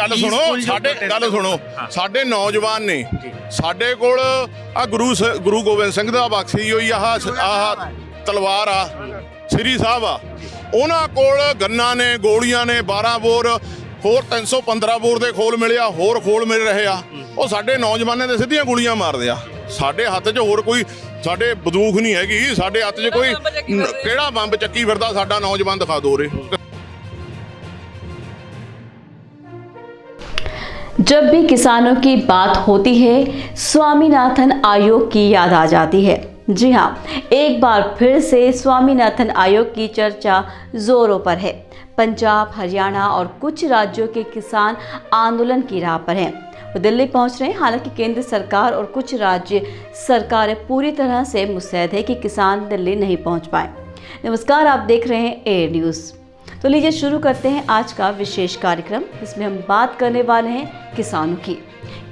गल सुनो साडे नौजवान ने साडे कोल आ गुरु गोबिंद सिंह दा बख्शी होई आह तलवार आ श्री साहब आ उन्हां कोल गन्ना ने गोलियां ने 12 बोर होर 315 बोर दे खोल मिले आ होर खोल मिल रहे आ ਉਹ ਸਾਡੇ ਨੌਜਵਾਨਾਂ ਦੇ ਸਿੱਧੀਆਂ ਗੋਲੀਆਂ ਮਾਰਦੇ ਆ ਸਾਡੇ ਹੱਥ 'ਚ ਹੋਰ ਕੋਈ ਸਾਡੇ ਬੰਦੂਕ ਨਹੀਂ ਹੈਗੀ ਸਾਡੇ ਹੱਥ 'ਚ ਕੋਈ ਕਿਹੜਾ ਬੰਬ ਚੱਕੀ ਫਿਰਦਾ ਸਾਡਾ ਨੌਜਵਾਨ ਦਿਖਾ ਦੋ ਰੇ जब भी किसानों की बात होती है स्वामीनाथन आयोग की याद आ जाती है। जी हाँ, एक बार फिर से स्वामीनाथन आयोग की चर्चा जोरों पर है। पंजाब, हरियाणा और कुछ राज्यों के किसान आंदोलन की राह पर हैं। वो दिल्ली पहुंच रहे हैं। हालांकि केंद्र सरकार और कुछ राज्य सरकारें पूरी तरह से मुस्तैद है कि किसान दिल्ली नहीं पहुंच पाए। नमस्कार, आप देख रहे हैं एयर न्यूज़। तो लीजिए शुरू करते हैं आज का विशेष कार्यक्रम, जिसमें हम बात करने वाले हैं किसानों की।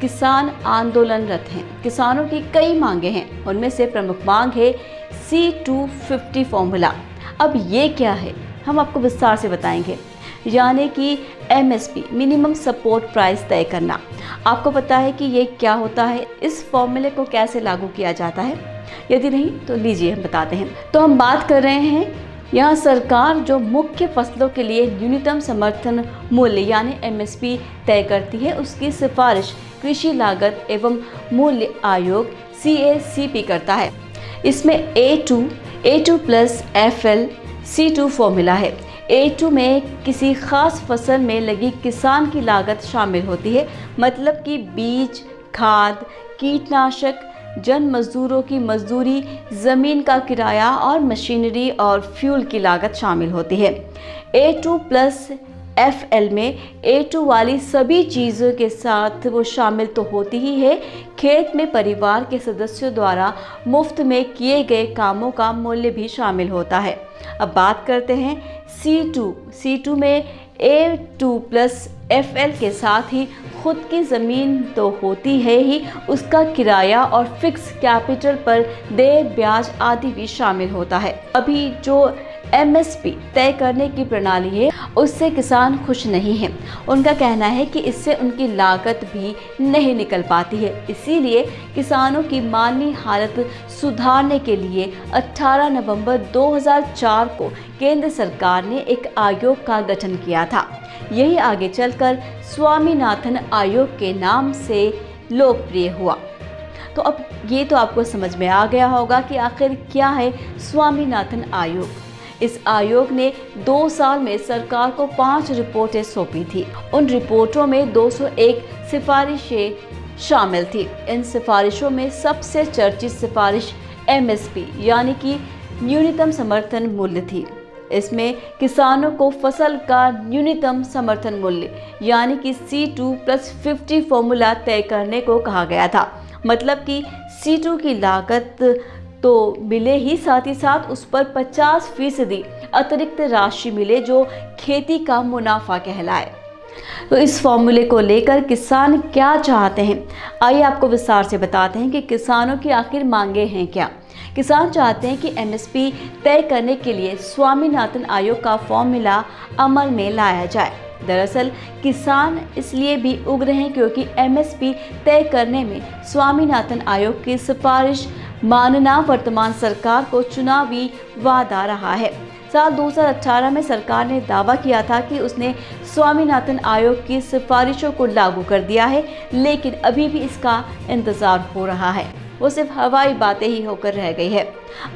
किसान आंदोलनरत हैं। किसानों की कई मांगे हैं, उनमें से प्रमुख मांग है C250 फॉर्मूला। अब ये क्या है हम आपको विस्तार से बताएंगे। यानी कि MSP मिनिमम सपोर्ट प्राइस तय करना। आपको पता है कि ये क्या होता है, इस फॉर्मूले को कैसे लागू किया जाता है? यदि नहीं तो लीजिए हम बताते हैं। तो हम बात कर रहे हैं यहाँ सरकार जो मुख्य फसलों के लिए न्यूनतम समर्थन मूल्य यानी MSP तय करती है, उसकी सिफारिश कृषि लागत एवं मूल्य आयोग CACP करता है। इसमें A2 plus FL C2 formula है। A2 में किसी खास फसल में लगी किसान की लागत शामिल होती है, मतलब कि बीज, खाद, कीटनाशक, जन मजदूरों की मजदूरी, ज़मीन का किराया और मशीनरी और फ्यूल की लागत शामिल होती है। A2 प्लस FL में A2 वाली सभी चीज़ों के साथ वो शामिल तो होती ही है, खेत में परिवार के सदस्यों द्वारा मुफ्त में किए गए कामों का मूल्य भी शामिल होता है। अब बात करते हैं C2 में A2 प्लस FL के साथ ही खुद की ज़मीन तो होती है ही, उसका किराया और फिक्स कैपिटल पर देय ब्याज आदि भी शामिल होता है। अभी जो MSP तय करने की प्रणाली है उससे किसान खुश नहीं हैं। उनका कहना है कि इससे उनकी लागत भी नहीं निकल पाती है। इसीलिए किसानों की माली हालत सुधारने के लिए 18 नवंबर 2004 को केंद्र सरकार ने एक आयोग का गठन किया था। यही आगे चलकर स्वामीनाथन आयोग के नाम से लोकप्रिय हुआ। तो अब ये तो आपको समझ में आ गया होगा कि आखिर क्या है स्वामीनाथन आयोग। इस आयोग ने 2 साल में सरकार को 5 रिपोर्टें सौंपी थी। उन रिपोर्टों में 201 सिफारिशें शामिल थी। इन सिफारिशों में सबसे चर्चित सिफारिश MSP यानी कि न्यूनतम समर्थन मूल्य थी। इसमें किसानों को फसल का न्यूनतम समर्थन मूल्य यानी कि C2+50 फॉर्मूला तय करने को कहा गया था। मतलब कि C2 की लागत तो मिले ही, साथ ही साथ उस पर 50% अतिरिक्त राशि मिले जो खेती का मुनाफा कहलाए। तो इस फॉर्मूले को लेकर किसान क्या चाहते हैं, आइए आपको विस्तार से बताते हैं कि किसानों की आखिर मांगे हैं क्या। किसान चाहते हैं कि MSP तय करने के लिए स्वामीनाथन आयोग का फॉर्मूला अमल में लाया जाए। दरअसल किसान इसलिए भी उग्र हैं क्योंकि MSP तय करने में स्वामीनाथन आयोग की सिफारिश मानना वर्तमान सरकार को चुनावी वादा रहा है। साल 2018 में सरकार ने दावा किया था कि उसने स्वामीनाथन आयोग की सिफारिशों को लागू कर दिया है, लेकिन अभी भी इसका इंतज़ार हो रहा है। वो सिर्फ हवाई बातें ही होकर रह गई है।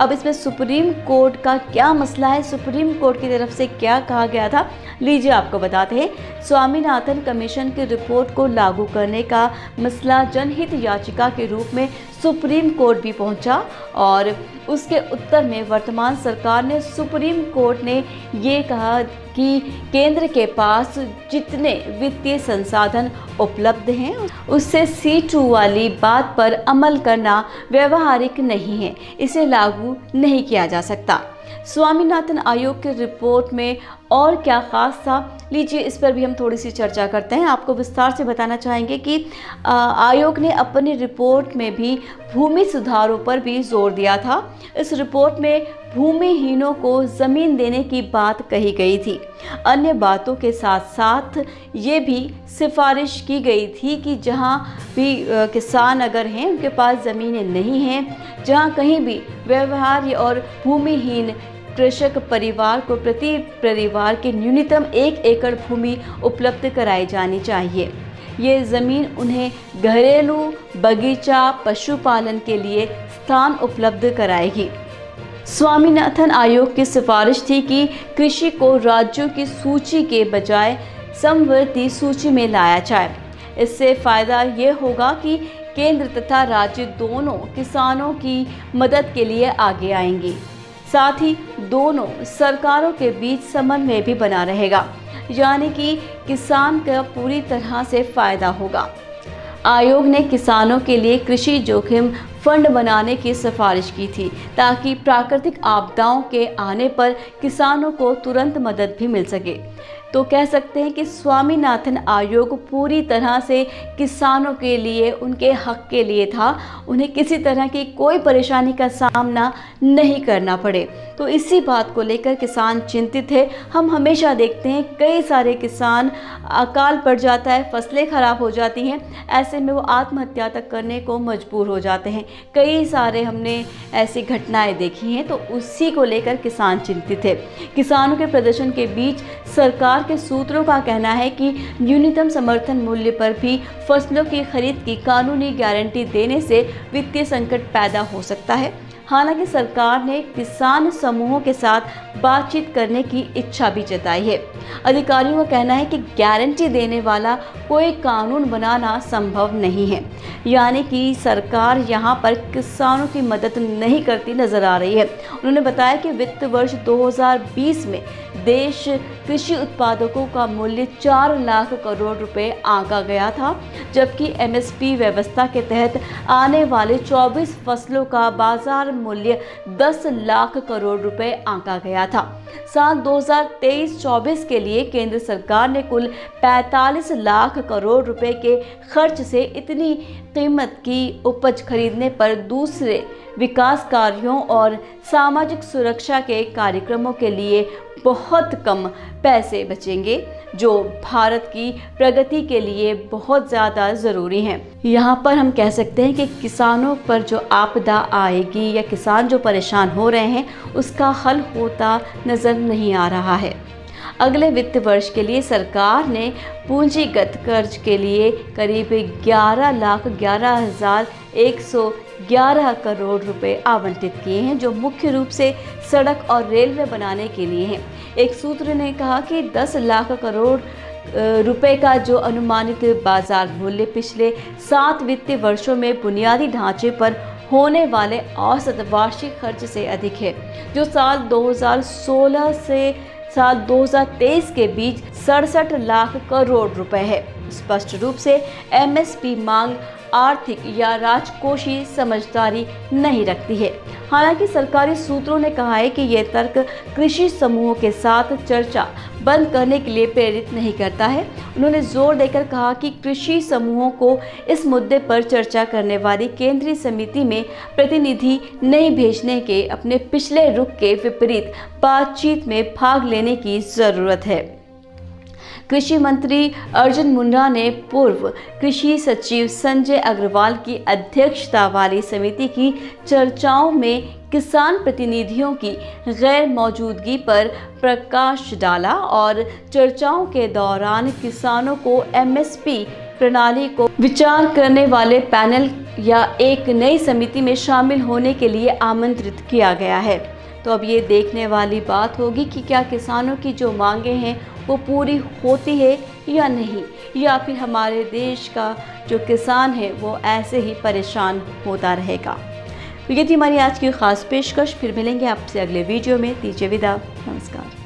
अब इसमें सुप्रीम कोर्ट का क्या मसला है, सुप्रीम कोर्ट की तरफ से क्या कहा गया था, लीजिए आपको बताते हैं। स्वामीनाथन कमीशन की रिपोर्ट को लागू करने का मसला जनहित याचिका के रूप में सुप्रीम कोर्ट भी पहुंचा और उसके उत्तर में वर्तमान सरकार ने सुप्रीम कोर्ट ने ये कहा कि केंद्र के पास जितने वित्तीय संसाधन उपलब्ध हैं उससे C2 वाली बात पर अमल करना व्यवहारिक नहीं है, इसे लागू नहीं किया जा सकता। स्वामीनाथन आयोग की रिपोर्ट में और क्या खास था, लीजिए इस पर भी हम थोड़ी सी चर्चा करते हैं। आपको विस्तार से बताना चाहेंगे कि आयोग ने अपनी रिपोर्ट में भी भूमि सुधारों पर भी जोर दिया था। इस रिपोर्ट में भूमिहीनों को ज़मीन देने की बात कही गई थी। अन्य बातों के साथ साथ ये भी सिफारिश की गई थी कि जहाँ भी किसान अगर हैं उनके पास ज़मीनें नहीं हैं, जहाँ कहीं भी व्यवहार्य और भूमिहीन कृषक परिवार को प्रति परिवार के न्यूनतम 1 एकड़ भूमि उपलब्ध कराई जानी चाहिए। ये ज़मीन उन्हें घरेलू बगीचा पशुपालन के लिए स्थान उपलब्ध कराएगी। स्वामीनाथन आयोग की सिफारिश थी कि कृषि को राज्यों की सूची के बजाय समवर्ती सूची में लाया जाए। इससे फ़ायदा ये होगा कि केंद्र तथा राज्य दोनों किसानों की मदद के लिए आगे आएंगे। साथ ही दोनों सरकारों के बीच समन्वय भी बना रहेगा, यानी कि किसान का पूरी तरह से फ़ायदा होगा। आयोग ने किसानों के लिए कृषि जोखिम फंड बनाने की सिफारिश की थी, ताकि प्राकृतिक आपदाओं के आने पर किसानों को तुरंत मदद भी मिल सके। तो कह सकते हैं कि स्वामीनाथन आयोग पूरी तरह से किसानों के लिए, उनके हक के लिए था। उन्हें किसी तरह की कोई परेशानी का सामना नहीं करना पड़े। तो इसी बात को लेकर किसान चिंतित है। हम हमेशा देखते हैं कई सारे किसान, अकाल पड़ जाता है, फसलें खराब हो जाती हैं, ऐसे में वो आत्महत्या तक करने को मजबूर हो जाते हैं। कई सारे हमने ऐसी घटनाएं देखी हैं। तो उसी को लेकर किसान चिंतित है। किसानों के प्रदर्शन के बीच सरकार के सूत्रों का कहना है कि न्यूनतम समर्थन मूल्य पर भी फसलों की खरीद की कानूनी गारंटी देने से वित्तीय संकट पैदा हो सकता है। हालांकि सरकार ने किसान समूहों के साथ बातचीत करने की इच्छा भी जताई है। अधिकारियों का कहना है कि गारंटी देने वाला कोई कानून बनाना संभव नहीं है, यानी कि सरकार यहां पर किसानों की मदद नहीं करती नजर आ रही है। उन्होंने बताया कि वित्त वर्ष 2020 में देश कृषि उत्पादकों का मूल्य 4 लाख करोड़ रुपए आंका गया था, जबकि एमएसपी व्यवस्था के तहत आने वाले 24 फसलों का बाजार मूल्य 10 लाख करोड़ रुपए आंका गया था। साल 2023-24 के लिए केंद्र सरकार ने कुल 45 लाख करोड़ रुपए के खर्च से इतनी कीमत की उपज खरीदने पर दूसरे विकास कार्यों और सामाजिक सुरक्षा के कार्यक्रमों के लिए बहुत कम पैसे बचेंगे, जो भारत की प्रगति के लिए बहुत ज़्यादा ज़रूरी हैं। यहाँ पर हम कह सकते हैं कि किसानों पर जो आपदा आएगी या किसान जो परेशान हो रहे हैं, उसका हल होता नज़र नहीं आ रहा है। अगले वित्त वर्ष के लिए सरकार ने पूंजीगत कर्ज के लिए करीब 11,11,111 करोड़ रुपए आवंटित किए हैं, जो मुख्य रूप से सड़क और रेलवे बनाने के लिए हैं। एक सूत्र ने कहा कि 10 लाख करोड़ रुपए का जो अनुमानित बाजार मूल्य पिछले 7 वित्तीय वर्षों में बुनियादी ढांचे पर होने वाले औसत वार्षिक खर्च से अधिक है, जो साल 2016 से साल 2023 के बीच 67 लाख करोड़ रुपए है। स्पष्ट रूप से एमएसपी मांग आर्थिक या राजकोषीय समझदारी नहीं रखती है। हालांकि सरकारी सूत्रों ने कहा है कि यह तर्क कृषि समूहों के साथ चर्चा बंद करने के लिए प्रेरित नहीं करता है। उन्होंने जोर देकर कहा कि कृषि समूहों को इस मुद्दे पर चर्चा करने वाली केंद्रीय समिति में प्रतिनिधि नहीं भेजने के अपने पिछले रुख के विपरीत बातचीत में भाग लेने की जरूरत है। कृषि मंत्री अर्जुन मुंडा ने पूर्व कृषि सचिव संजय अग्रवाल की अध्यक्षता वाली समिति की चर्चाओं में किसान प्रतिनिधियों की गैर मौजूदगी पर प्रकाश डाला और चर्चाओं के दौरान किसानों को एमएसपी प्रणाली को विचार करने वाले पैनल या एक नई समिति में शामिल होने के लिए आमंत्रित किया गया है। तो अब ये देखने वाली बात होगी कि क्या किसानों की जो मांगें हैं वो पूरी होती है या नहीं, या फिर हमारे देश का जो किसान है वो ऐसे ही परेशान होता रहेगा। तो ये थी हमारी आज की खास पेशकश। फिर मिलेंगे आपसे अगले वीडियो में। दीजिए विदा। नमस्कार।